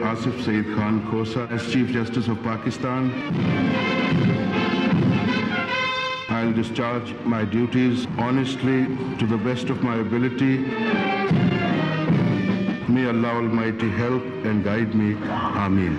Asif Saeed Khan Khosa as Chief Justice of Pakistan. I'll discharge my duties honestly to the best of my ability. May Allah Almighty help and guide me. Ameen.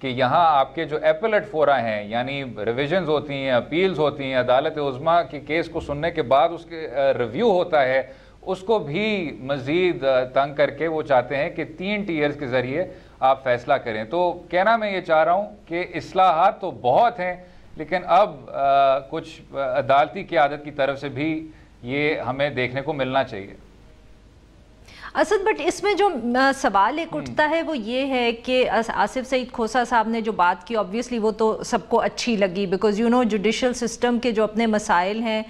کہ یہاں آپ کے جو applet فورا ہیں، یعنی revisions ہوتی ہیں، اپیلز ہوتی ہیں، عدالت عظمیٰ کے کیس کو سننے کے بعد اس کے ریویو ہوتا ہے، اس کو بھی مزید تنگ کر کے وہ چاہتے ہیں کہ 3 ٹیئرز کے ذریعے آپ فیصلہ کریں. تو کہنا میں یہ چاہ رہا ہوں کہ اصلاحات تو بہت ہیں، لیکن اب کچھ عدالتی قیادت کی طرف سے بھی یہ ہمیں دیکھنے کو ملنا چاہیے. اسد، بٹ اس میں جو سوال ایک اٹھتا ہے وہ یہ ہے کہ آصف سعید کھوسہ صاحب نے جو بات کی obviously وہ تو سب کو اچھی لگی، بیکاز جوڈیشل سسٹم کے جو اپنے مسائل ہیں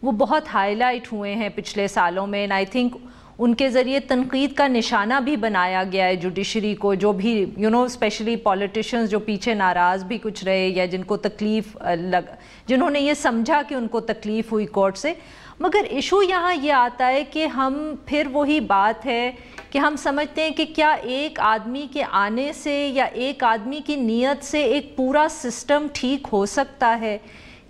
وہ بہت ہائی لائٹ ہوئے ہیں پچھلے سالوں میں، اینڈ آئی تھنک ان کے ذریعے تنقید کا نشانہ بھی بنایا گیا ہے جوڈیشری کو، جو بھی اسپیشلی پولیٹیشنز جو پیچھے ناراض بھی کچھ رہے یا جن کو تکلیف جنہوں نے یہ سمجھا کہ ان کو تکلیف ہوئی کورٹ سے. مگر ایشو یہاں یہ آتا ہے کہ ہم پھر وہی بات ہے کہ ہم سمجھتے ہیں کہ کیا ایک آدمی کے آنے سے یا ایک آدمی کی نیت سے ایک پورا سسٹم ٹھیک ہو سکتا ہے؟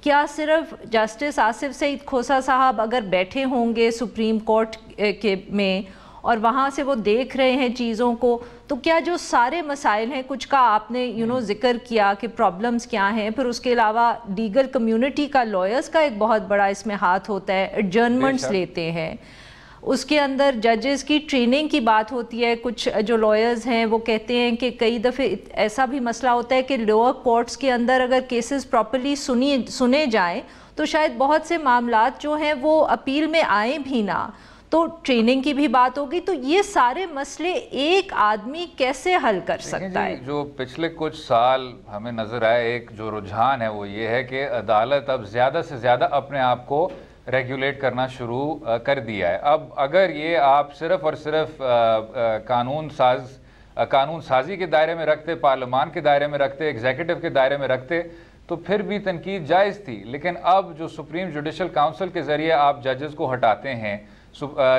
کیا صرف جسٹس آصف سعید کھوسہ صاحب اگر بیٹھے ہوں گے سپریم کورٹ کے میں اور وہاں سے وہ دیکھ رہے ہیں چیزوں کو، تو کیا جو سارے مسائل ہیں، کچھ کا آپ نے ذکر کیا کہ پرابلمز کیا ہیں، پھر اس کے علاوہ لیگل کمیونٹی کا، لائرز کا ایک بہت بڑا اس میں ہاتھ ہوتا ہے، ایڈجرنمنٹس لیتے ہیں، اس کے اندر ججز کی ٹریننگ کی بات ہوتی ہے. کچھ جو لائرز ہیں وہ کہتے ہیں کہ کئی دفعہ ایسا بھی مسئلہ ہوتا ہے کہ لوور کورٹس کے اندر اگر کیسز پراپرلی سنے جائیں تو شاید بہت سے معاملات جو ہیں وہ اپیل میں آئیں بھی نہ، تو ٹریننگ کی بھی بات ہوگی. تو یہ سارے مسئلے ایک آدمی کیسے حل کر سکتا ہے؟ جو پچھلے کچھ سال ہمیں نظر آئے ایک جو رجحان ہے وہ یہ ہے کہ عدالت اب زیادہ سے زیادہ اپنے آپ کو ریگولیٹ کرنا شروع کر دیا ہے. اب اگر یہ آپ صرف اور صرف قانون سازی کے دائرے میں رکھتے، پارلیمان کے دائرے میں رکھتے، ایگزیکٹو کے دائرے میں رکھتے تو پھر بھی تنقید جائز تھی. لیکن اب جو سپریم جوڈیشل کاؤنسل کے ذریعے آپ ججز کو ہٹاتے ہیں،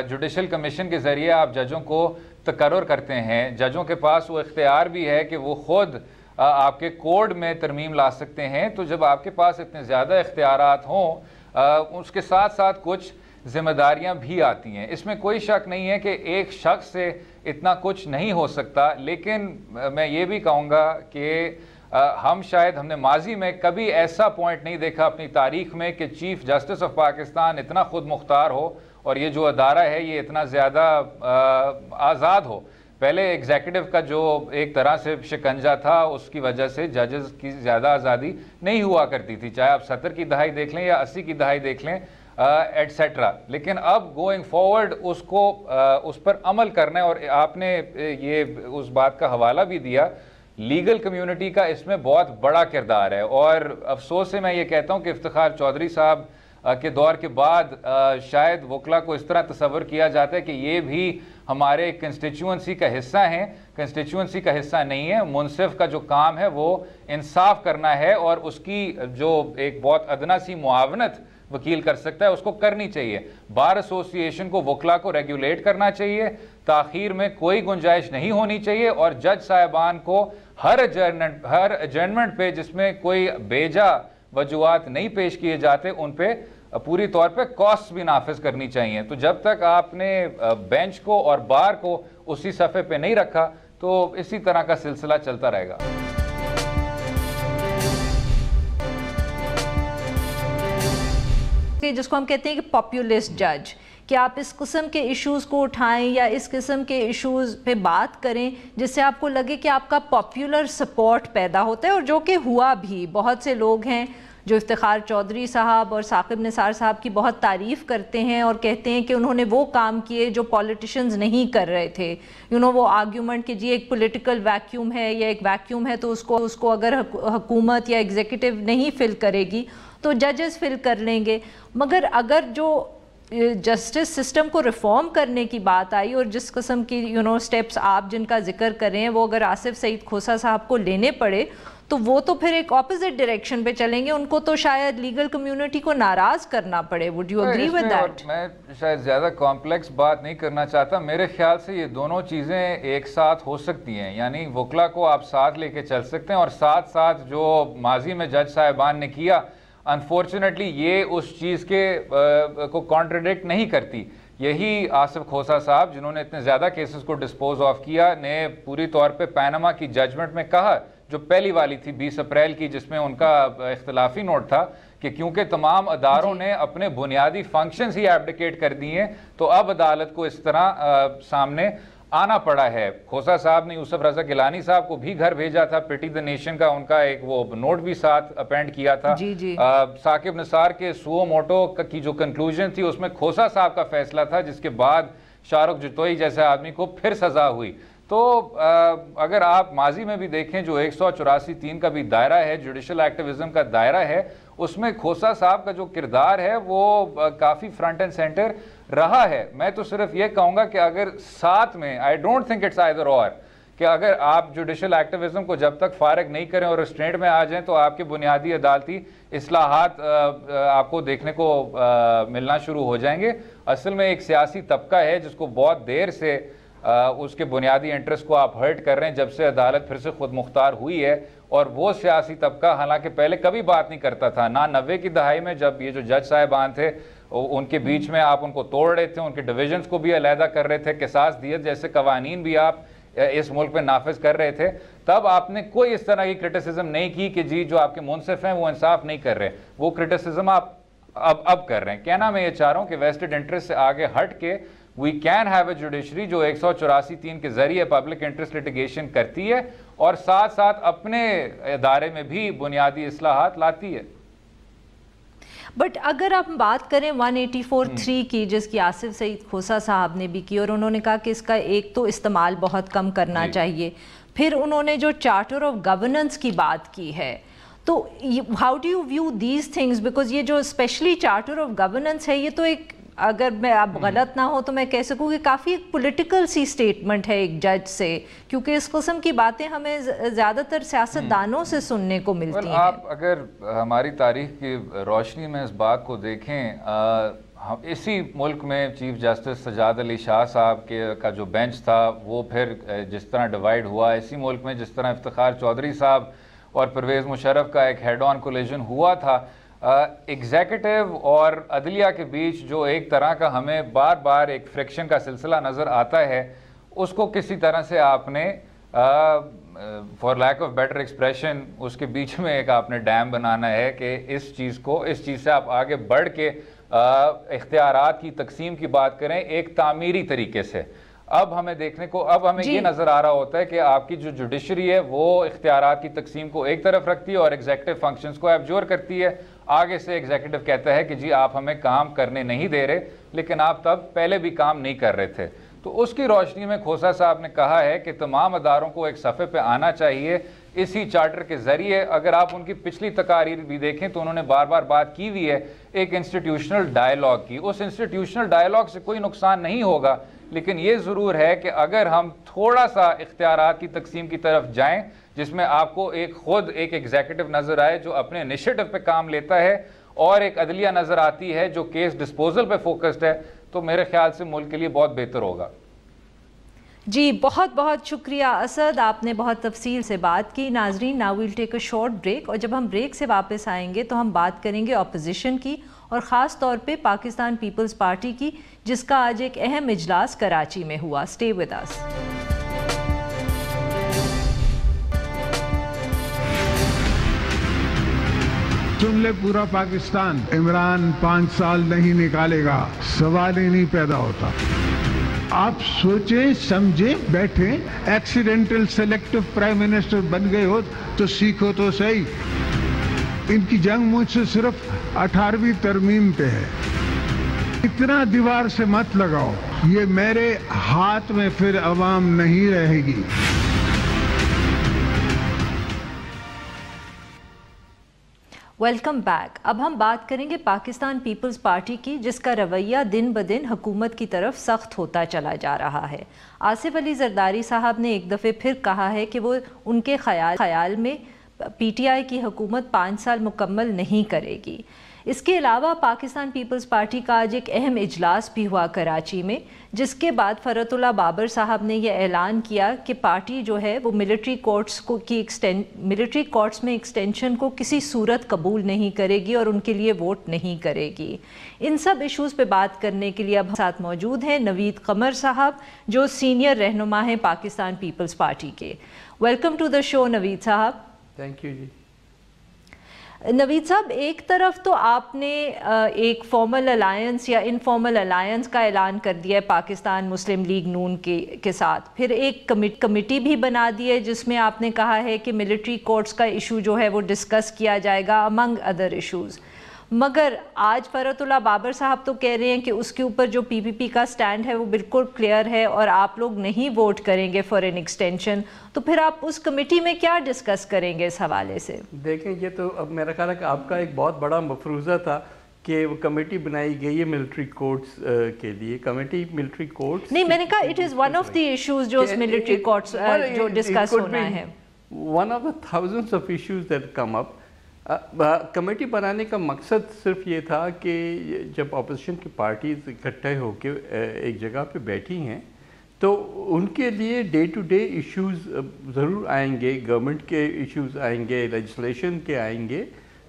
جوڈیشل کمیشن کے ذریعے آپ ججوں کو تقرر کرتے ہیں، ججوں کے پاس وہ اختیار بھی ہے کہ وہ خود آپ کے کوڈ میں ترمیم لا سکتے ہیں. تو جب آپ کے پاس اتنے زیادہ اختیارات ہوں، اس کے ساتھ ساتھ کچھ ذمہ داریاں بھی آتی ہیں. اس میں کوئی شک نہیں ہے کہ ایک شخص سے اتنا کچھ نہیں ہو سکتا، لیکن میں یہ بھی کہوں گا کہ ہم نے ماضی میں کبھی ایسا پوائنٹ نہیں دیکھا اپنی تاریخ میں کہ چیف جسٹس آف پاکستان اتنا خود مختار ہو اور یہ جو ادارہ ہے یہ اتنا زیادہ آزاد ہو. پہلے ایگزیکٹو کا جو ایک طرح سے شکنجہ تھا اس کی وجہ سے ججز کی زیادہ آزادی نہیں ہوا کرتی تھی، چاہے آپ 70 کی دہائی دیکھ لیں یا 80 کی دہائی دیکھ لیں ایٹسیٹرا. لیکن اب گوئنگ فارورڈ اس پر عمل کرنا ہے. اور آپ نے یہ اس بات کا حوالہ بھی دیا، لیگل کمیونٹی کا اس میں بہت بڑا کردار ہے. اور افسوس سے میں یہ کہتا ہوں کہ افتخار چودھری صاحب کے دور کے بعد شاید وکلا کو اس طرح تصور کیا جاتا ہے کہ یہ بھی ہمارے کنسٹیچوئنسی کا حصہ ہیں. کنسٹیچوئنسی کا حصہ نہیں ہے. منصف کا جو کام ہے وہ انصاف کرنا ہے، اور اس کی جو ایک بہت ادنا سی معاونت وکیل کر سکتا ہے اس کو کرنی چاہیے. بار ایسوسی ایشن کو وکلا کو ریگولیٹ کرنا چاہیے، تاخیر میں کوئی گنجائش نہیں ہونی چاہیے، اور جج صاحبان کو ہر ایڈجرنمنٹ پہ جس میں کوئی بیجا وجوہات نہیں پیش کیے جاتے ان پہ پوری طور پہ کاسٹ بھی نافذ کرنی چاہیے. تو جب تک آپ نے بینچ کو اور بار کو اسی صفحے پہ نہیں رکھا تو اسی طرح کا سلسلہ چلتا رہے گا. جس کو ہم کہتے ہیں کہ پاپولسٹ جج، کہ آپ اس قسم کے ایشوز کو اٹھائیں یا اس قسم کے ایشوز پہ بات کریں جس سے آپ کو لگے کہ آپ کا پاپولر سپورٹ پیدا ہوتا ہے، اور جو کہ ہوا بھی. بہت سے لوگ ہیں جو افتخار چودھری صاحب اور ثاقب نثار صاحب کی بہت تعریف کرتے ہیں اور کہتے ہیں کہ انہوں نے وہ کام کیے جو پولیٹیشنز نہیں کر رہے تھے. وہ آرگیومنٹ کہ جی ایک پولیٹیکل ویکیوم ہے یا ایک ویکیوم ہے تو اس کو اگر حکومت یا ایگزیکٹو نہیں فل کرے گی تو ججز فل کر لیں گے. مگر اگر جو جسٹس سسٹم کو ریفارم کرنے کی بات آئی اور جس قسم کی سٹیپس آپ جن کا ذکر کر رہے ہیں وہ اگر آصف سعید کھوسہ صاحب کو لینے پڑے تو وہ تو پھر ایک اپوزٹ ڈائریکشن پہ چلیں گے. ان کو تو شاید لیگل کمیونٹی کو ناراض کرنا پڑے. Would you agree with that? میں شاید زیادہ کمپلیکس بات نہیں کرنا چاہتا. میرے خیال سے یہ دونوں چیزیں ایک ساتھ ہو سکتی ہیں. یعنی وکلا کو آپ ساتھ لے کے چل سکتے ہیں اور ساتھ ساتھ جو ماضی میں جج صاحبان نے کیا انفارچونیٹلی یہ اس چیز کو کانٹرڈکٹ نہیں کرتی. یہی آصف کھوسہ صاحب جنہوں نے اتنے زیادہ کیسز کو ڈسپوز آف کیا نے پوری طور پہ پیناما کی ججمنٹ میں کہا جو پہلی والی تھی 20 اپریل کی، جس میں ان کا اختلافی نوٹ تھا کہ کیونکہ تمام اداروں نے اپنے بنیادی فنکشنز ہی ایبڈیکیٹ کر دی ہیں تو اب عدالت کو اس طرح سامنے آنا پڑا ہے۔ کھوسہ صاحب نے یوسف رضا گیلانی صاحب کو بھی گھر بھیجا تھا، پیٹی دی نیشن کا ان کا ایک وہ نوٹ بھی ساتھ اپینڈ کیا تھا۔ ثاقب نثار کے سو موٹو کی جو کنکلوژن تھی اس میں کھوسہ صاحب کا فیصلہ تھا، جس کے بعد شاہ رخ جتوئی جیسے آدمی کو پھر سزا ہوئی۔ تو اگر آپ ماضی میں بھی دیکھیں جو 184(3) کا بھی دائرہ ہے، جوڈیشل ایکٹیویزم کا دائرہ ہے، اس میں کھوسہ صاحب کا جو کردار ہے وہ کافی فرنٹ اینڈ سینٹر رہا ہے۔ میں تو صرف یہ کہوں گا کہ اگر ساتھ میں I don't think it's either or کہ اگر آپ جوڈیشل ایکٹیویزم کو جب تک فارغ نہیں کریں اور ریسٹرینٹ میں آ جائیں تو آپ کے بنیادی عدالتی اصلاحات آپ کو دیکھنے کو ملنا شروع ہو جائیں گے۔ اصل میں ایک سیاسی طبقہ ہے جس کو بہت دیر سے اس کے بنیادی انٹرسٹ کو آپ ہرٹ کر رہے ہیں جب سے عدالت پھر سے خود مختار ہوئی ہے، اور وہ سیاسی طبقہ حالانکہ پہلے کبھی بات نہیں کرتا تھا، نہ 90 کی دہائی میں جب یہ جو جج صاحبان تھے ان کے بیچ میں آپ ان کو توڑ رہے تھے، ان کے ڈویژنز کو بھی علیحدہ کر رہے تھے، قصاص دیت جیسے قوانین بھی آپ اس ملک میں نافذ کر رہے تھے، تب آپ نے کوئی اس طرح کی کرٹیسزم نہیں کی کہ جی جو آپ کے منصف ہیں وہ انصاف نہیں کر رہے۔ وہ کرٹیسزم آپ اب کر رہے ہیں۔ کہنا میں یہ چاہ رہا ہوں کہ ویسٹڈ انٹرسٹ سے آگے ہٹ کے we can have a judiciary جو 184(3) کے ذریعے پبلک انٹرسٹ لٹیگیشن کرتی ہے اور ساتھ ساتھ اپنے ادارے میں بھی بنیادی اصلاحات لاتی ہے۔ بٹ اگر آپ بات کریں 184(3) کی، جس کی آصف سعید کھوسہ صاحب نے بھی کی، اور انہوں نے کہا کہ اس کا ایک تو استعمال بہت کم کرنا چاہیے، پھر انہوں نے جو چارٹر آف گورننس کی بات کی ہے، تو how do you view these things? Because یہ جو اسپیشلی چارٹر آف گورننس ہے، یہ تو ایک، اگر میں اب غلط نہ ہو تو میں کہہ سکوں کہ کافی ایک پولیٹیکل سی سٹیٹمنٹ ہے ایک جج سے، کیونکہ اس قسم کی باتیں ہمیں زیادہ تر سیاستدانوں سے سننے کو ملتی ہیں۔ آپ اگر ہماری تاریخ کی روشنی میں اس بات کو دیکھیں، اسی ملک میں چیف جسٹس سجاد علی شاہ صاحب کا جو بینچ تھا وہ پھر جس طرح ڈیوائیڈ ہوا، اسی ملک میں جس طرح افتخار چودھری صاحب اور پرویز مشرف کا ایک ہیڈ آن کولیجن ہوا تھا، ایگزیکٹو اور عدلیہ کے بیچ جو ایک طرح کا ہمیں بار بار ایک فرکشن کا سلسلہ نظر آتا ہے، اس کو کسی طرح سے آپ نے for lack of better expression اس کے بیچ میں ایک آپ نے ڈیم بنانا ہے کہ اس چیز سے آپ آگے بڑھ کے اختیارات کی تقسیم کی بات کریں ایک تعمیری طریقے سے۔ اب ہمیں یہ نظر آ رہا ہوتا ہے کہ آپ کی جو جوڈیشری ہے وہ اختیارات کی تقسیم کو ایک طرف رکھتی ہے اور ایگزیکٹو فنکشنز کو ایبزور کرتی ہے۔ آگے سے ایگزیکٹو کہتا ہے کہ جی آپ ہمیں کام کرنے نہیں دے رہے، لیکن آپ تب پہلے بھی کام نہیں کر رہے تھے۔ تو اس کی روشنی میں کھوسہ صاحب نے کہا ہے کہ تمام اداروں کو ایک صفحے پہ آنا چاہیے اسی چارٹر کے ذریعے۔ اگر آپ ان کی پچھلی تقاریر بھی دیکھیں تو انہوں نے بار بار بات کی ہوئی ہے ایک انسٹیٹیوشنل ڈائیلاگ کی۔ اس انسٹیٹیوشنل ڈائیلاگ سے کوئی نقصان نہیں ہوگا، لیکن یہ ضرور ہے کہ اگر ہم تھوڑا سا اختیارات کی تقسیم کی طرف جائیں جس میں آپ کو خود ایک ایگزیکٹو نظر آئے جو اپنے انیشیٹو پہ کام لیتا ہے اور ایک عدلیہ نظر آتی ہے جو کیس ڈسپوزل پہ فوکسڈ ہے، تو میرے خیال سے ملک کے لیے بہت بہتر ہوگا۔ جی بہت بہت شکریہ اسد، آپ نے بہت تفصیل سے بات کی۔ ناظرین، now we'll take a short break, اور جب ہم بریک سے واپس آئیں گے تو ہم بات کریں گے اپوزیشن کی، اور خاص طور پہ پاکستان پیپلز پارٹی کی، جس کا آج ایک اہم اجلاس کراچی میں ہوا۔ اسٹے ود اس۔ سن لے پورا پاکستان، عمران 5 سال نہیں نکالے گا، سوال ہی نہیں پیدا ہوتا۔ آپ سوچیں سمجھیں بیٹھیں، ایکسیڈنٹل سلیکٹو پرائم منسٹر بن گئے ہو تو سیکھو تو صحیح۔ ان کی جنگ مجھ سے صرف 18ویں ترمیم پہ ہے۔ اتنا دیوار سے مت لگاؤ، یہ میرے ہاتھ میں پھر عوام نہیں رہے گی۔ Welcome back. اب ہم بات کریں گے پاکستان پیپلز پارٹی کی، جس کا رویہ دن بدن حکومت کی طرف سخت ہوتا چلا جا رہا ہے۔ آصف علی زرداری صاحب نے ایک دفعہ پھر کہا ہے کہ وہ ان کے خیال میں پی ٹی آئی کی حکومت 5 سال مکمل نہیں کرے گی۔ اس کے علاوہ پاکستان پیپلز پارٹی کا آج ایک اہم اجلاس بھی ہوا کراچی میں، جس کے بعد فرت اللہ بابر صاحب نے یہ اعلان کیا کہ پارٹی جو ہے وہ ملٹری کورٹس میں ایکسٹینشن کو کسی صورت قبول نہیں کرے گی اور ان کے لیے ووٹ نہیں کرے گی۔ ان سب ایشوز پہ بات کرنے کے لیے اب ساتھ موجود ہیں نوید قمر صاحب، جو سینئر رہنما ہیں پاکستان پیپلز پارٹی کے۔ ویلکم ٹو دا شو نوید صاحب۔ تھینک یو جی۔ نوید صاحب، ایک طرف تو آپ نے ایک فارمل الائنس یا انفارمل الائنس کا اعلان کر دیا ہے پاکستان مسلم لیگ نون کے ساتھ، پھر ایک کمیٹی بھی بنا دی ہے جس میں آپ نے کہا ہے کہ ملٹری کورٹس کا ایشو جو ہے وہ ڈسکس کیا جائے گا امنگ ادر ایشوز، مگر آج فرت اللہ بابر صاحب تو کہہ رہے ہیں کہ اس کے اوپر جو پی پی پی کا سٹینڈ ہے وہ بالکل کلیئر ہے اور آپ لوگ نہیں ووٹ کریں گے فار این ایکسٹینشن، تو پھر آپ اس کمیٹی میں کیا ڈسکس کریں گے اس حوالے سے؟ دیکھیں، یہ تو اب میرا خیال ہے کہ آپ کا ایک بہت بڑا مفروضہ تھا کہ وہ کمیٹی بنائی گئی ہے ملٹری کورٹس کے لیے۔ کمیٹی ملٹری کورٹس نہیں، میں نے کہا it is one of the issues جو اس ملٹری کورٹس جو ڈسکس ہونا ہے، one of the thousands of issues that come up. Committee بنانے کا مقصد صرف یہ تھا کہ جب اپوزیشن کی پارٹیز اکٹھے ہو کے ایک جگہ پہ بیٹھی ہیں تو ان کے لیے ڈے ٹو ڈے ایشوز ضرور آئیں گے، گورنمنٹ کے ایشوز آئیں گے، لیجسلیشن کے آئیں گے،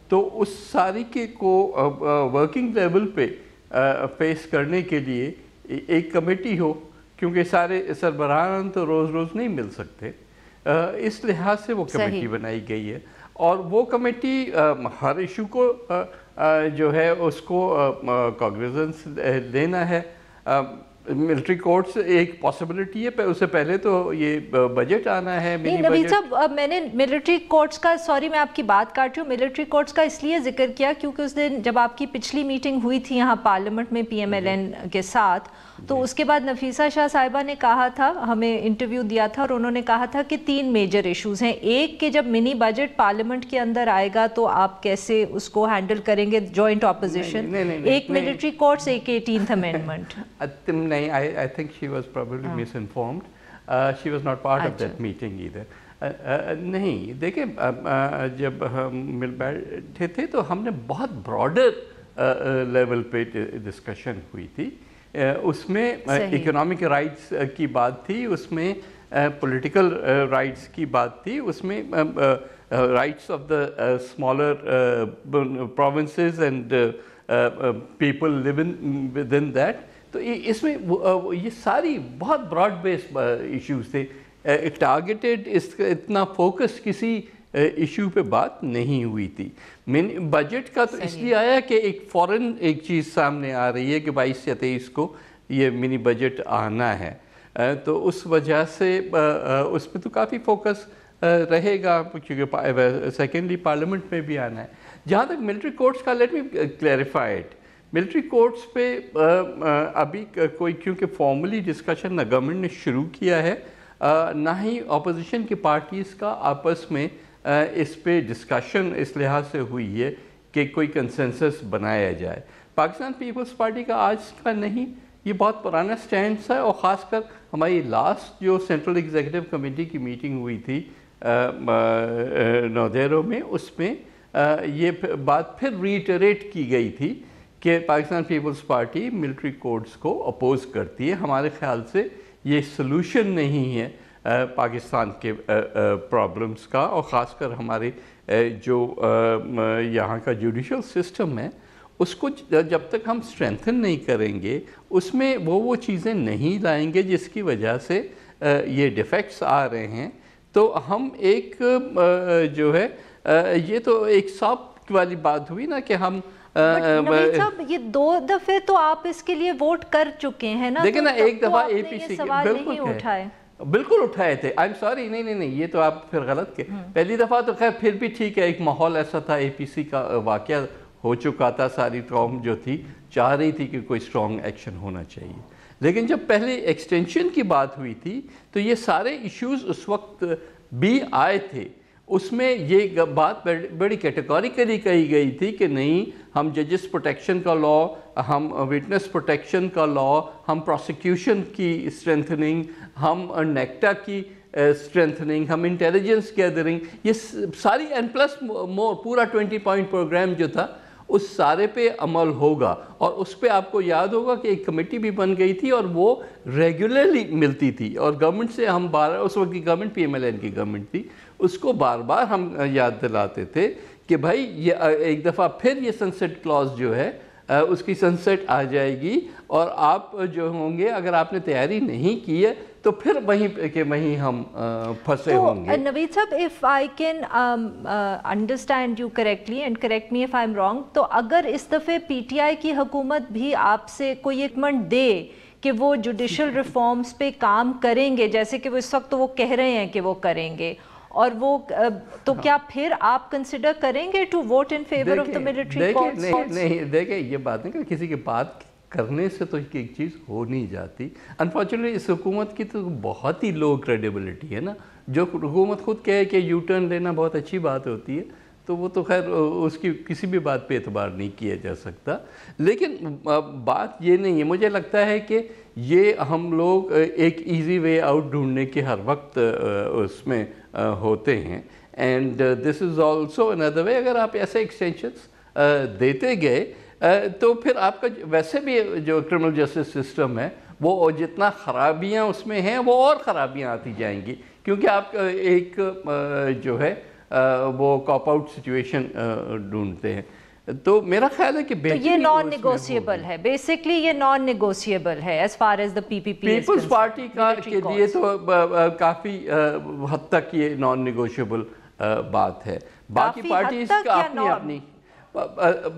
تو اس ساری کے کو ورکنگ لیول پہ فیس کرنے کے لیے ایک کمیٹی ہو، کیونکہ سارے سربراہان تو روز روز نہیں مل سکتے، اس لحاظ سے وہ کمیٹی بنائی گئی ہے۔ اور وہ کمیٹی ہر ایشو کو جو ہے اس کو کاگنیزنس لینا ہے۔ ملٹری کورٹس ایک پاسبلٹی ہے، اس سے پہلے تو یہ بجٹ آنا ہے۔ نوید صاحب، میں نے ملٹری کورٹس کا، سوری میں آپ کی بات کاٹ رہی ہوں، ملٹری کورٹس کا اس لیے ذکر کیا کیونکہ اس دن جب آپ کی پچھلی میٹنگ ہوئی تھی یہاں پارلیمنٹ میں پی ایم ایل این کے ساتھ، تو اس کے بعد نفیسہ شاہ صاحبہ نے کہا تھا، ہمیں انٹرویو دیا تھا اور انہوں نے کہا تھا کہ 3 میجر ایشوز ہیں۔ ایک کہ جب منی بجٹ پارلیمنٹ کے اندر آئے گا تو آپ کیسے اس کو ہینڈل کریں گے جوائنٹ اپوزیشن، ایک ملٹری کورٹس، ایک 18th امینڈمنٹ۔ نہیں، I think she was probably misinformed. She was not part of that meeting either. نہیں، دیکھیں، جب ہم مل بیٹھے تھے تو ہم نے بہت براڈر لیول پہ ڈسکشن ہوئی تھی۔ اس میں اکنامک رائٹس کی بات تھی، اس میں پولیٹیکل رائٹس کی بات تھی، اس میں rights of the smaller provinces and people living with in that. تو اس میں یہ ساری بہت براڈ بیس ایشوز تھے، ٹارگیٹڈ، اتنا فوکس کسی ایشو پہ بات نہیں ہوئی تھی۔ بجٹ کا تو اس لیے آیا کہ ایک فوراً ایک چیز سامنے آ رہی ہے کہ 22 یا 23 کو یہ منی بجٹ آنا ہے، تو اس وجہ سے اس پہ تو کافی فوکس رہے گا، کیونکہ سیکنڈلی پارلیمنٹ میں بھی آنا ہے۔ جہاں تک ملٹری کورٹس کا، let me clarify it, military courts پہ ابھی کوئی کیونکہ فارملی ڈسکشن نہ گورنمنٹ نے شروع کیا ہے، نہ ہی اپوزیشن کی پارٹیز کا آپس میں اس پہ ڈسکشن اس لحاظ سے ہوئی ہے کہ کوئی کنسنسس بنایا جائے۔ پاکستان پیپلز پارٹی کا آج کا نہیں، یہ بہت پرانا سٹینڈ ہے، اور خاص کر ہماری لاسٹ جو سینٹرل ایگزیکٹو کمیٹی کی میٹنگ ہوئی تھی نودیرو میں، اس میں یہ بات پھر ریٹریٹ کی گئی تھی کہ Pakistan Peoples Party military courts کو اپوز کرتی ہے۔ ہمارے خیال سے یہ سلوشن نہیں ہے پاکستان کے پرابلمس کا، اور خاص کر ہمارے جو یہاں کا جوڈیشل سسٹم ہے اس کو جب تک ہم اسٹرینتھن نہیں کریں گے، اس میں وہ چیزیں نہیں لائیں گے جس کی وجہ سے یہ ڈیفیکٹس آ رہے ہیں، تو ہم ایک جو ہے یہ تو ایک سافٹ والی بات ہوئی نا کہ ہم نوید صاحب، یہ 2 دفعے تو آپ اس کے لیے ووٹ کر چکے ہیں نا، دیکھیں نا، ایک دفعہ اے پی سی بالکل اٹھائے تھے، آئی ایم سوری، نہیں، یہ تو آپ پھر غلط کے، پہلی دفعہ تو خیر پھر بھی ٹھیک ہے، ایک ماحول ایسا تھا، اے پی سی کا واقعہ ہو چکا تھا، ساری قوم جو تھی چاہ رہی تھی کہ کوئی اسٹرانگ ایکشن ہونا چاہیے، لیکن جب پہلے ایکسٹینشن کی بات ہوئی تھی تو یہ سارے ایشوز اس وقت بھی آئے تھے، اس میں یہ بات بڑی کیٹیگوریکلی کہی گئی تھی کہ نہیں، ہم ججز پروٹیکشن کا لا، ہم وٹنس پروٹیکشن کا لا، ہم پروسیکیوشن کی اسٹرینتھننگ، ہم نیکٹا کی اسٹرینتھننگ، ہم انٹیلیجنس گیدرنگ، یہ ساری این پلس مور پورا 20 پوائنٹ پروگرام جو تھا اس سارے پہ عمل ہوگا. اور اس پہ آپ کو یاد ہوگا کہ ایک کمیٹی بھی بن گئی تھی اور وہ ریگولرلی ملتی تھی, اور گورنمنٹ سے ہم اس وقت کی government P M L N کی گورنمنٹ تھی, اس کو بار بار ہم یاد دلاتے تھے کہ بھائی یہ ایک دفعہ پھر یہ سنسیٹ کلاز جو ہے اس کی سنسیٹ آ جائے گی, اور آپ جو ہوں گے اگر آپ نے تیاری نہیں کی ہے تو پھر وہیں ہم پھنسے ہوں گے. نوید صاحب, if I can understand you correctly and correct me if I'm wrong, تو اگر اس دفعے پی ٹی آئی کی حکومت بھی آپ سے کوئی کمنٹ دے کہ وہ جوڈیشل ریفارمز پہ کام کریں گے, جیسے کہ وہ اس وقت وہ کہہ رہے ہیں کہ وہ کریں گے, اور وہ تو کیا پھر آپ کنسیڈر کریں گے to vote in favour of the military courts? نہیں, دیکھیں یہ بات نہیں کہ کسی کی بات کرنے سے تو ایک چیز ہو نہیں جاتی. انفارچونیٹلی اس حکومت کی تو بہت ہی لو کریڈیبلٹی ہے نا. جو حکومت خود کہے کہ یو ٹرن لینا بہت اچھی بات ہوتی ہے, تو وہ تو خیر اس کی کسی بھی بات پہ اعتبار نہیں کیا جا سکتا. لیکن بات یہ نہیں ہے, مجھے لگتا ہے کہ یہ ہم لوگ ایک ایزی وے آؤٹ ڈھونڈنے کے ہر وقت اس میں ہوتے ہیں. اینڈ دس از آلسو اندر وے. اگر آپ ایسے ایکسٹینشنس دیتے گئے تو پھر آپ کا ویسے بھی جو کرمنل جسٹس سسٹم ہے وہ جتنا خرابیاں اس میں ہیں وہ اور خرابیاں آتی جائیں گی, کیونکہ آپ ایک جو ہے وہ کاپ آؤٹ سچویشن ڈھونڈتے ہیں. تو میرا خیال ہے کہ یہ نان نیگوسیبل ہے, بیسکلی یہ نان نیگوسیبل ہے as far as the P P P. Peoples Party کے لیے تو کافی حد تک یہ نان نیگوشیبل بات ہے. باقی پارٹیز کا اپنی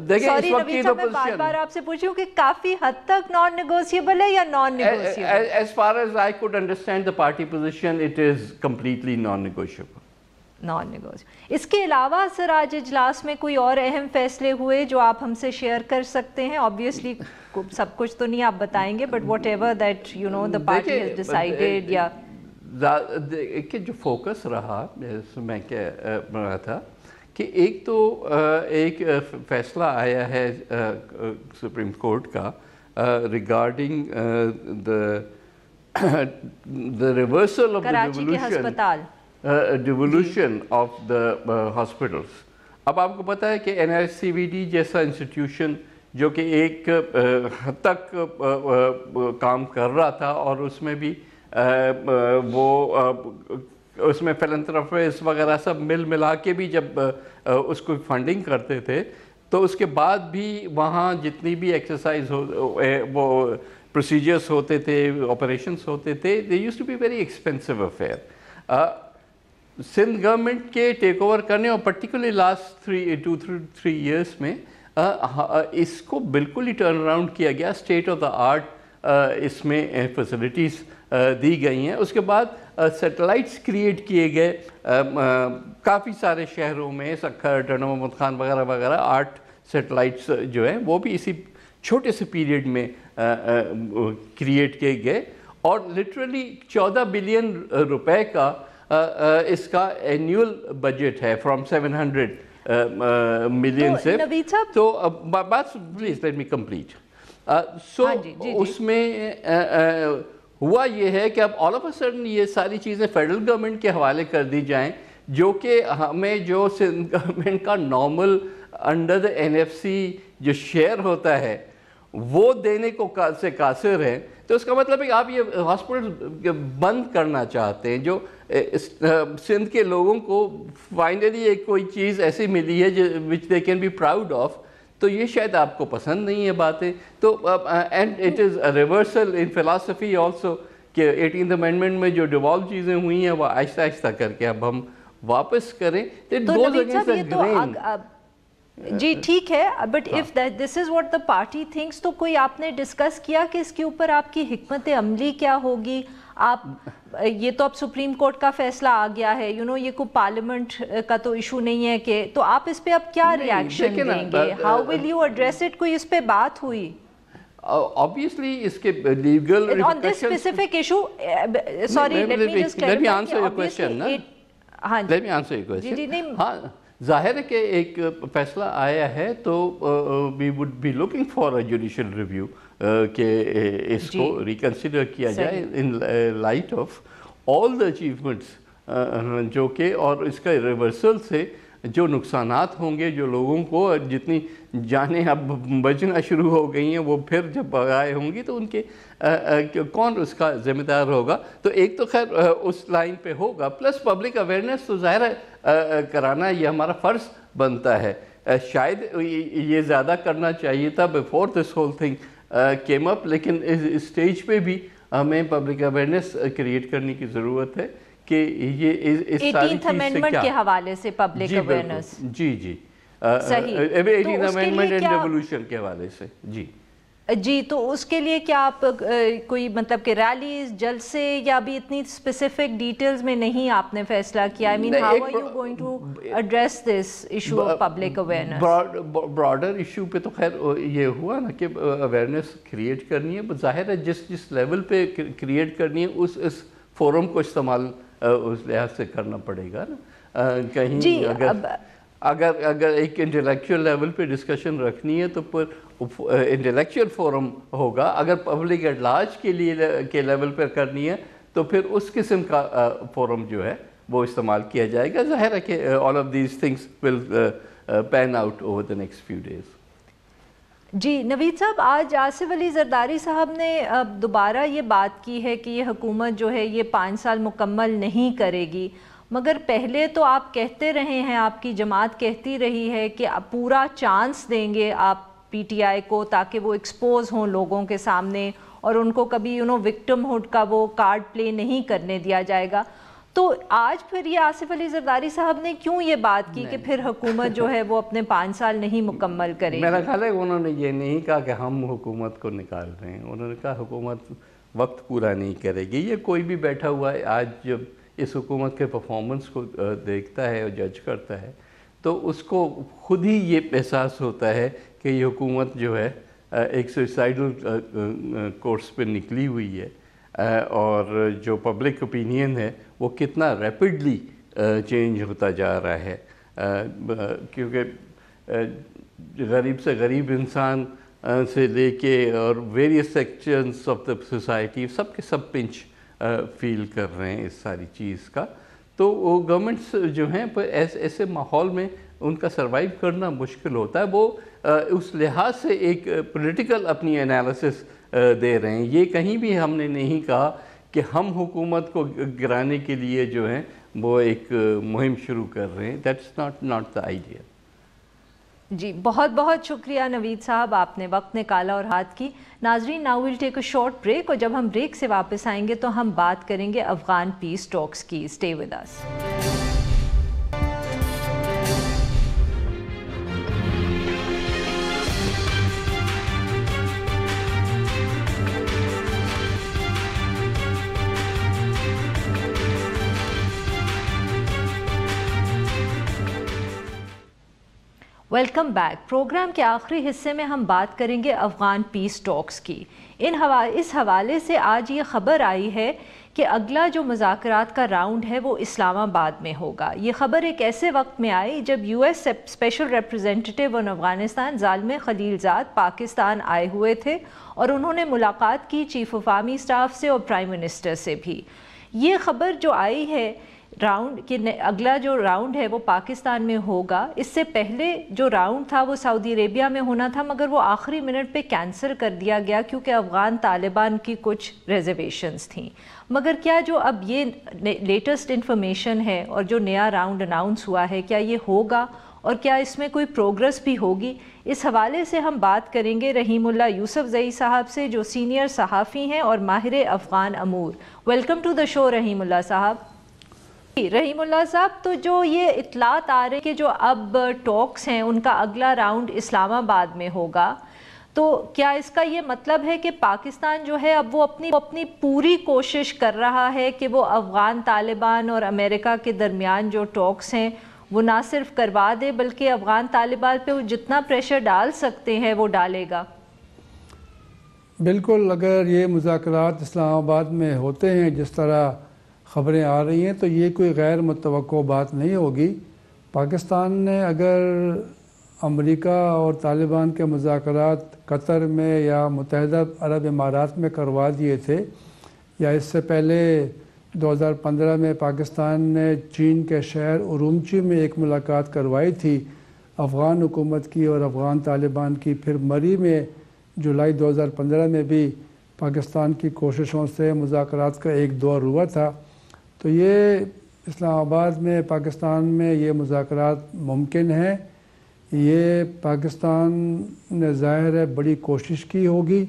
دیکھیں اس وقت کی جو بار بار آپ سے پوچھوں کہ کافی حد تک نان نیگوسیبل ہے یا naan نیگوسیبل؟ As far as I could understand the party position, it is completely non-negotiable. Naan نیگوسیبل. اس کے علاوہ سر آج اجلاس میں کوئی اور اہم فیصلے ہوئے جو آپ ہم سے شیئر کر سکتے ہیں؟ آبویسلی سب کچھ تو نہیں آپ بتائیں گے, but whatever that you know the party has decided. یا کہ جو فوکس رہا میں کہہ رہا تھا کہ ایک تو ایک فیصلہ آیا ہے سپریم کورٹ کا regarding the reversal of the devolution of the hospitals. اب آپ کو پتہ ہے کہ NICVD جیسا انسٹیٹیوشن جو کہ ایک حد تک کام کر رہا تھا, اور اس میں بھی وہ اس میں فیلنتھراپسٹ وغیرہ سب ملا کے بھی جب اس کو فنڈنگ کرتے تھے, تو اس کے بعد بھی وہاں جتنی بھی ایکسرسائز وہ پروسیجرز ہوتے تھے, آپریشنز ہوتے تھے, they used to be very expensive affair. Sindh government کے ٹیک اوور کرنے اور پرٹیکولرلی لاسٹ 2-3 ایئرس میں اس کو بالکل ہی ٹرن اراؤنڈ کیا گیا. اسٹیٹ آف دا آرٹ اس میں فیسلٹیز دی گئی ہیں. اس کے بعد سیٹلائٹس کریٹ کیے گئے کافی سارے شہروں میں, سکھر, ٹنڈو محمد خان وغیرہ وغیرہ. 8 سیٹلائٹس جو ہیں وہ بھی اسی چھوٹے سے پیریڈ میں کریٹ کیے گئے, اور لٹرلی 14 بلین روپے کا اس کا اینیول بجٹ ہے, فرام 700 ملین سے. تو بات پلیز لیٹ می کمپلیٹ. سو اس میں ہوا یہ ہے کہ اب آل آف اے سڈن یہ ساری چیزیں فیڈرل گورنمنٹ کے حوالے کر دی جائیں, جو کہ ہمیں جو سندھ گورنمنٹ کا نارمل انڈر دا NFC جو شیئر ہوتا ہے وہ دینے کو سے قاصر ہے. تو اس کا مطلب ہے کہ آپ یہ ہاسپٹل بند کرنا چاہتے ہیں, جو سندھ کے لوگوں کو فائنلی ایک کوئی چیز ایسی ملی ہے which they can be proud of. تو یہ شاید آپ کو پسند نہیں ہے باتیں. تو and it is a reversal in philosophy also کہ 18th امینڈمنٹ میں جو ڈیوالو چیزیں ہوئی ہیں وہ آہستہ آہستہ کر کے اب ہم واپس کریں. جی ٹھیک ہے, but if this is what the party thinks, تو کوئی آپ نے ڈسکس کیا کہ اس کے اوپر آپ کی حکمت عملی کیا ہوگی؟ آپ یہ تو اب سپریم کورٹ کا فیصلہ آ گیا ہے, یو نو یہ کوئی پارلیمنٹ کا تو ایشو نہیں ہے کہ, تو آپ اس پہ اب کیا ریاکشن دیں گے؟ How will you address it? کوئی اس پہ بات ہوئی؟ Obviously اس کے legal repercussions on this specific issue, sorry, let me just clarify. Let me answer your question. Let me answer your question. ہاں ظاہر ہے کہ ایک فیصلہ آیا ہے تو we would be looking for a judicial review کہ اس کو ریکنسیڈر کیا جائے in light of all the achievements جو کہ, اور اس کا ریورسل سے جو نقصانات ہوں گے، جو لوگوں کو جتنی جانیں اب بچنا شروع ہو گئی ہیں وہ پھر جب آئے ہوں گی تو ان کے کون اس کا ذمہ دار ہوگا؟ تو ایک تو خیر اس لائن پہ ہوگا، پلس پبلک اویئرنیس تو ظاہر ہے کرانا یہ ہمارا فرض بنتا ہے. شاید یہ زیادہ کرنا چاہیے تھا before this whole thing came up, لیکن اس اسٹیج پہ بھی ہمیں پبلک اویئرنیس کریٹ کرنے کی ضرورت ہے کہ یہ اس ساری چیز سے کیا کے حوالے سے پبلک اویئرنیس. جی صحیح. 18th امینڈمنٹ اینڈ ریولوشن کے حوالے سے جی تو اس کے لیے کیا آپ کوئی مطلب کہ ریلیز، جلسے، یا ابھی اتنی اسپیسیفک ڈیٹیلز میں نہیں آپ نے فیصلہ کیا؟ I mean, how are you going to address this issue of public awareness? Broader issue پہ تو خیر یہ ہوا نا کہ اویئرنیس کریٹ کرنی ہے، ظاہر ہے جس لیول پہ کریٹ کرنی ہے اس فورم کو استعمال اس لحاظ سے کرنا پڑے گا نا. کہیں اگر ایک انٹلیکچوئل لیول پہ ڈسکشن رکھنی ہے تو پھر انٹلیکچوئل فورم ہوگا. اگر پبلک ایٹ لارج کے لیول پر کرنی ہے تو پھر اس قسم کا فورم جو ہے وہ استعمال کیا جائے گا. ظاہر ہے کہ all of these things will pan out over the next few days. جی نوید صاحب، آج آصف علی زرداری صاحب نے دوبارہ یہ بات کی ہے کہ یہ حکومت جو ہے یہ 5 سال مکمل نہیں کرے گی، مگر پہلے تو آپ کہتے رہے ہیں، آپ کی جماعت کہتی رہی ہے کہ پورا چانس دیں گے آپ پی ٹی آئی کو تاکہ وہ ایکسپوز ہوں لوگوں کے سامنے، اور ان کو کبھی وکٹم ہوڈ کا وہ کارڈ پلے نہیں کرنے دیا جائے گا. تو آج پھر یہ آصف علی زرداری صاحب نے کیوں یہ بات کی کہ پھر حکومت جو ہے وہ اپنے 5 سال نہیں مکمل کرے گی؟ میرا خیال ہے انہوں نے یہ نہیں کہا کہ ہم حکومت کو نکال رہے ہیں، انہوں نے کہا حکومت وقت پورا نہیں کرے گی. یہ کوئی بھی بیٹھا ہوا ہے آج جب اس حکومت کے پرفارمنس کو دیکھتا ہے اور جج کرتا ہے تو اس کو خود ہی یہ احساس ہوتا ہے کہ یہ حکومت جو ہے ایک سوسائڈل کورس پہ نکلی ہوئی ہے، اور جو پبلک اوپینین ہے وہ کتنا ریپڈلی چینج ہوتا جا رہا ہے. کیونکہ غریب سے غریب انسان سے لے کے اور various sections of the society سب کے سب پنچ فیل کر رہے ہیں اس ساری چیز کا. تو وہ گورنمنٹس جو ہیں ایسے ماحول میں ان کا سروائیو کرنا مشکل ہوتا ہے. وہ اس لحاظ سے ایک پولیٹیکل اپنی انالیسس دے رہے ہیں. یہ کہیں بھی ہم نے نہیں کہا کہ ہم حکومت کو گرانے کے لیے جو ہیں وہ ایک مہم شروع کر رہے ہیں. That's not the idea. جی بہت بہت شکریہ نوید صاحب، آپ نے وقت نکالا اور ہاتھ کی. ناظرین، now we'll take a short break, اور جب ہم بریک سے واپس آئیں گے تو ہم بات کریں گے افغان پیس ٹاکس کی. Stay with us. Welcome back. Programme کے آخری حصے میں ہم بات کریں گے افغان پیس ٹاکس کی. اس حوالے سے آج یہ خبر آئی ہے کہ اگلا جو مذاکرات کا راؤنڈ ہے وہ اسلام آباد میں ہوگا. یہ خبر ایک ایسے وقت میں آئی جب یو ایس اسپیشل ریپرزینٹیٹیو آن افغانستان زالمے خلیل زاد پاکستان آئے ہوئے تھے، اور انہوں نے ملاقات کی چیف آف آرمی اسٹاف سے اور پرائم منسٹر سے بھی. یہ خبر جو آئی ہے راؤنڈ کہ اگلا جو راؤنڈ ہے وہ پاکستان میں ہوگا. اس سے پہلے جو راؤنڈ تھا وہ سعودی عربیہ میں ہونا تھا، مگر وہ آخری منٹ پہ کینسل کر دیا گیا کیونکہ افغان طالبان کی کچھ ریزرویشنز تھیں. مگر کیا جو اب یہ لیٹسٹ انفارمیشن ہے اور جو نیا راؤنڈ اناؤنس ہوا ہے، کیا یہ ہوگا اور کیا اس میں کوئی پروگرس بھی ہوگی؟ اس حوالے سے ہم بات کریں گے رحیم اللہ یوسف زئی صاحب سے، جو سینئر صحافی ہیں اور ماہر افغان امور. ویلکم ٹو دا شو رحیم اللہ صاحب. رحیم اللہ صاحب، تو جو یہ اطلاعات آ رہے ہیں کہ جو اب ٹاکس ہیں ان کا اگلا راؤنڈ اسلام آباد میں ہوگا، تو کیا اس کا یہ مطلب ہے کہ پاکستان جو ہے اب وہ اپنی پوری کوشش کر رہا ہے کہ وہ افغان طالبان اور امریکہ کے درمیان جو ٹاکس ہیں وہ نہ صرف کروا دے بلکہ افغان طالبان پہ وہ جتنا پریشر ڈال سکتے ہیں وہ ڈالے گا؟ بالکل. اگر یہ مذاکرات اسلام آباد میں ہوتے ہیں جس طرح خبریں آ رہی ہیں تو یہ کوئی غیر متوقع بات نہیں ہوگی. پاکستان نے اگر امریکہ اور طالبان کے مذاکرات قطر میں یا متحدہ عرب امارات میں کروا دیے تھے، یا اس سے پہلے 2015 میں پاکستان نے چین کے شہر ارومچی میں ایک ملاقات کروائی تھی افغان حکومت کی اور افغان طالبان کی. پھر مری میں جولائی 2015 میں بھی پاکستان کی کوششوں سے مذاکرات کا ایک دور ہوا تھا. تو یہ اسلام آباد میں پاکستان میں یہ مذاکرات ممکن ہیں. یہ پاکستان نے ظاہر ہے بڑی کوشش کی ہوگی.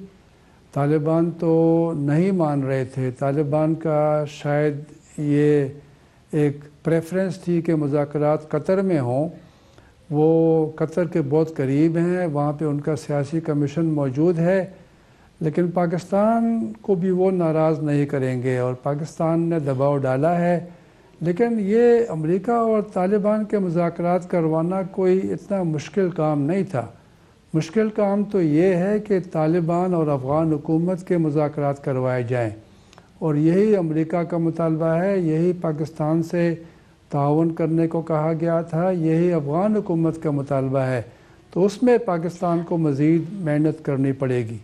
طالبان تو نہیں مان رہے تھے. طالبان کا شاید یہ ایک پریفرنس تھی کہ مذاکرات قطر میں ہوں. وہ قطر کے بہت قریب ہیں, وہاں پہ ان کا سیاسی کمیشن موجود ہے, لیکن پاکستان کو بھی وہ ناراض نہیں کریں گے اور پاکستان نے دباؤ ڈالا ہے. لیکن یہ امریکہ اور طالبان کے مذاکرات کروانا کوئی اتنا مشکل کام نہیں تھا. مشکل کام تو یہ ہے کہ طالبان اور افغان حکومت کے مذاکرات کروائے جائیں, اور یہی امریکہ کا مطالبہ ہے, یہی پاکستان سے تعاون کرنے کو کہا گیا تھا, یہی افغان حکومت کا مطالبہ ہے. تو اس میں پاکستان کو مزید محنت کرنی پڑے گی.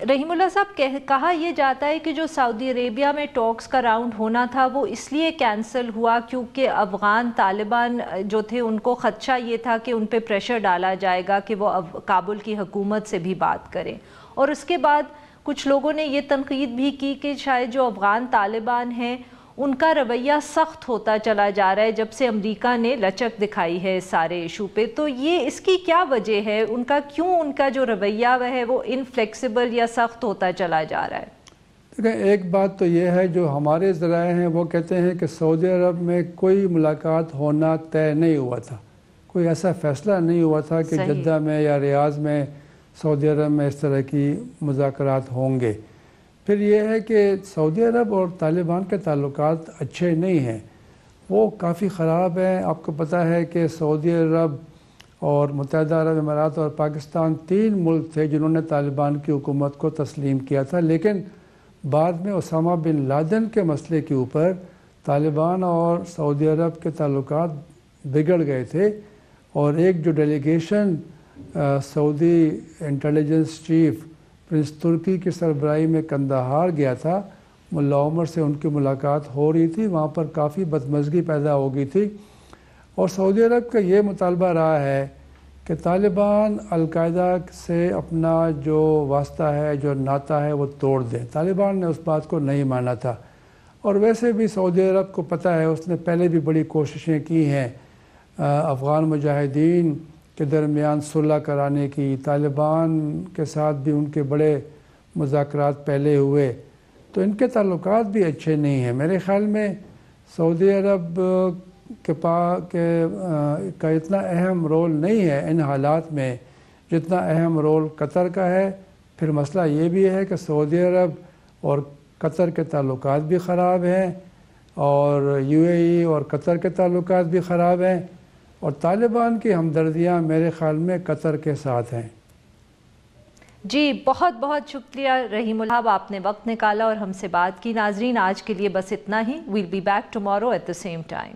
رحیم اللہ صاحب, کہا یہ جاتا ہے کہ جو سعودی عربیہ میں ٹاکس کا راؤنڈ ہونا تھا وہ اس لیے کینسل ہوا کیونکہ افغان طالبان جو تھے ان کو خدشہ یہ تھا کہ ان پہ پریشر ڈالا جائے گا کہ وہ کابل کی حکومت سے بھی بات کریں. اور اس کے بعد کچھ لوگوں نے یہ تنقید بھی کی کہ شاید جو افغان طالبان ہیں ان کا رویہ سخت ہوتا چلا جا رہا ہے جب سے امریکہ نے لچک دکھائی ہے اس سارے ایشو پہ. تو یہ اس کی کیا وجہ ہے, ان کا جو رویہ ہے وہ انفلیکسیبل یا سخت ہوتا چلا جا رہا ہے؟ دیکھیں, ایک بات تو یہ ہے جو ہمارے ذرائع ہیں وہ کہتے ہیں کہ سعودی عرب میں کوئی ملاقات ہونا طے نہیں ہوا تھا, کوئی ایسا فیصلہ نہیں ہوا تھا کہ جدہ میں یا ریاض میں سعودی عرب میں اس طرح کی مذاکرات ہوں گے. پھر یہ ہے کہ سعودی عرب اور طالبان کے تعلقات اچھے نہیں ہیں, وہ کافی خراب ہیں. آپ کو پتہ ہے کہ سعودی عرب اور متحدہ عرب امارات اور پاکستان 3 ملک تھے جنہوں نے طالبان کی حکومت کو تسلیم کیا تھا, لیکن بعد میں اسامہ بن لادن کے مسئلے کے اوپر طالبان اور سعودی عرب کے تعلقات بگڑ گئے تھے. اور ایک جو ڈیلیگیشن سعودی انٹیلیجنس چیف پرنس ترکی کی سربراہی میں قندھار گیا تھا, ملا عمر سے ان کی ملاقات ہو رہی تھی, وہاں پر کافی بدمزگی پیدا ہو گئی تھی. اور سعودی عرب کا یہ مطالبہ رہا ہے کہ طالبان القاعدہ سے اپنا جو واسطہ ہے, جو ناطہ ہے وہ توڑ دیں. طالبان نے اس بات کو نہیں مانا تھا, اور ویسے بھی سعودی عرب کو پتہ ہے, اس نے پہلے بھی بڑی کوششیں کی ہیں افغان مجاہدین کے درمیان صلح کرانے کی. طالبان کے ساتھ بھی ان کے بڑے مذاکرات پہلے ہوئے, تو ان کے تعلقات بھی اچھے نہیں ہیں. میرے خیال میں سعودی عرب کا اتنا اہم رول نہیں ہے ان حالات میں جتنا اہم رول قطر کا ہے. پھر مسئلہ یہ بھی ہے کہ سعودی عرب اور قطر کے تعلقات بھی خراب ہیں, اور UAE اور قطر کے تعلقات بھی خراب ہیں, اور طالبان کی ہمدردیاں میرے خیال میں قطر کے ساتھ ہیں. جی بہت بہت شکریہ رحیم اللہ, آپ نے وقت نکالا اور ہم سے بات کی. ناظرین, آج کے لیے بس اتنا ہی. We'll be back tomorrow at the same time.